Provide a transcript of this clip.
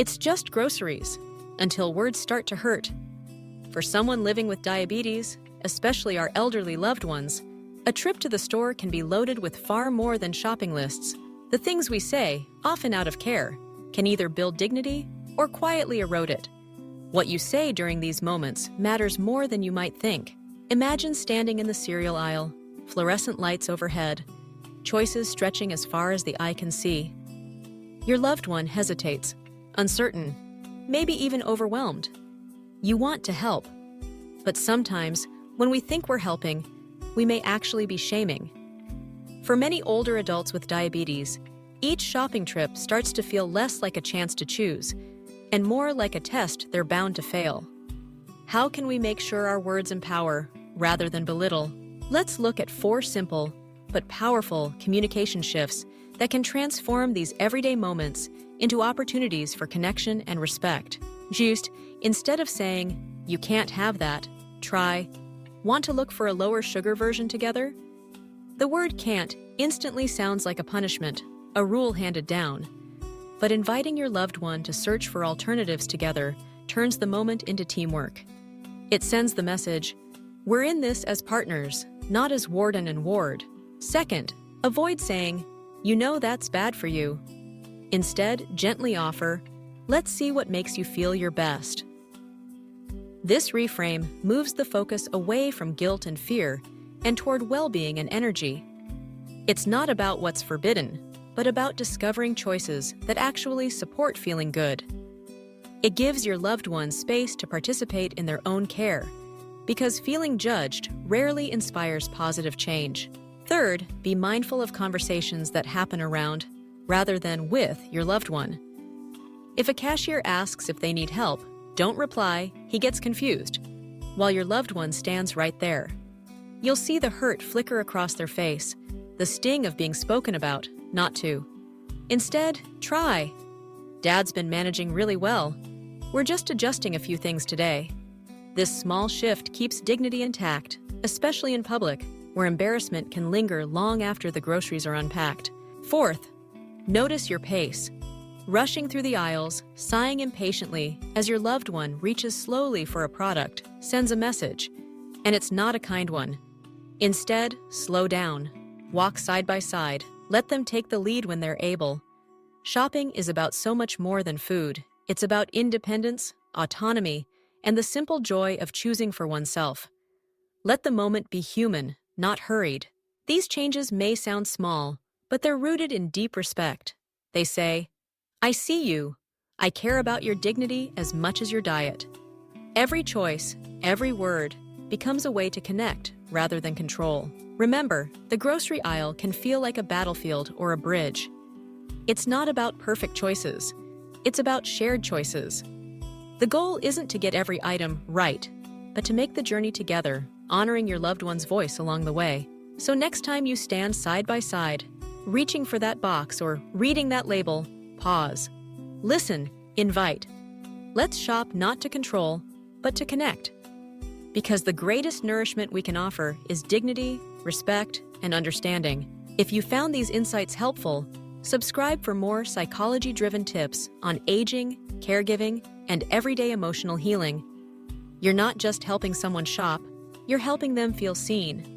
It's just groceries, until words start to hurt. For someone living with diabetes, especially our elderly loved ones, a trip to the store can be loaded with far more than shopping lists. The things we say, often out of care, can either build dignity or quietly erode it. What you say during these moments matters more than you might think. Imagine standing in the cereal aisle, fluorescent lights overhead, choices stretching as far as the eye can see. Your loved one hesitates, uncertain, maybe even overwhelmed. You want to help, but sometimes, when we think we're helping, we may actually be shaming. For many older adults with diabetes, each shopping trip starts to feel less like a chance to choose, and more like a test they're bound to fail. How can we make sure our words empower, rather than belittle? Let's look at 4 simple, but powerful communication shifts that can transform these everyday moments into opportunities for connection and respect. Just, instead of saying, "You can't have that," try, "Want to look for a lower sugar version together?" The word "can't" instantly sounds like a punishment, a rule handed down. But inviting your loved one to search for alternatives together turns the moment into teamwork. It sends the message, "We're in this as partners, not as warden and ward." Second, avoid saying, "You know that's bad for you." Instead, gently offer, "Let's see what makes you feel your best." This reframe moves the focus away from guilt and fear and toward well-being and energy. It's not about what's forbidden, but about discovering choices that actually support feeling good. It gives your loved ones space to participate in their own care, because feeling judged rarely inspires positive change. Third, be mindful of conversations that happen around, rather than with, your loved one. If a cashier asks if they need help, don't reply, he gets confused, while your loved one stands right there. You'll see the hurt flicker across their face, the sting of being spoken about, not to. Instead, try, "Dad's been managing really well. We're just adjusting a few things today." This small shift keeps dignity intact, especially in public, where embarrassment can linger long after the groceries are unpacked. Fourth, notice your pace. Rushing through the aisles, sighing impatiently as your loved one reaches slowly for a product, sends a message, and it's not a kind one. Instead, slow down. Walk side by side. Let them take the lead when they're able. Shopping is about so much more than food. It's about independence, autonomy, and the simple joy of choosing for oneself. Let the moment be human, not hurried. These changes may sound small, but they're rooted in deep respect. They say, "I see you. I care about your dignity as much as your diet." Every choice, every word, becomes a way to connect rather than control. Remember, the grocery aisle can feel like a battlefield or a bridge. It's not about perfect choices. It's about shared choices. The goal isn't to get every item right, but to make the journey together, honoring your loved one's voice along the way. So next time you stand side by side, reaching for that box or reading that label, pause. Listen, invite. Let's shop not to control, but to connect. Because the greatest nourishment we can offer is dignity, respect, and understanding. If you found these insights helpful, subscribe for more psychology-driven tips on aging, caregiving, and everyday emotional healing. You're not just helping someone shop, you're helping them feel seen.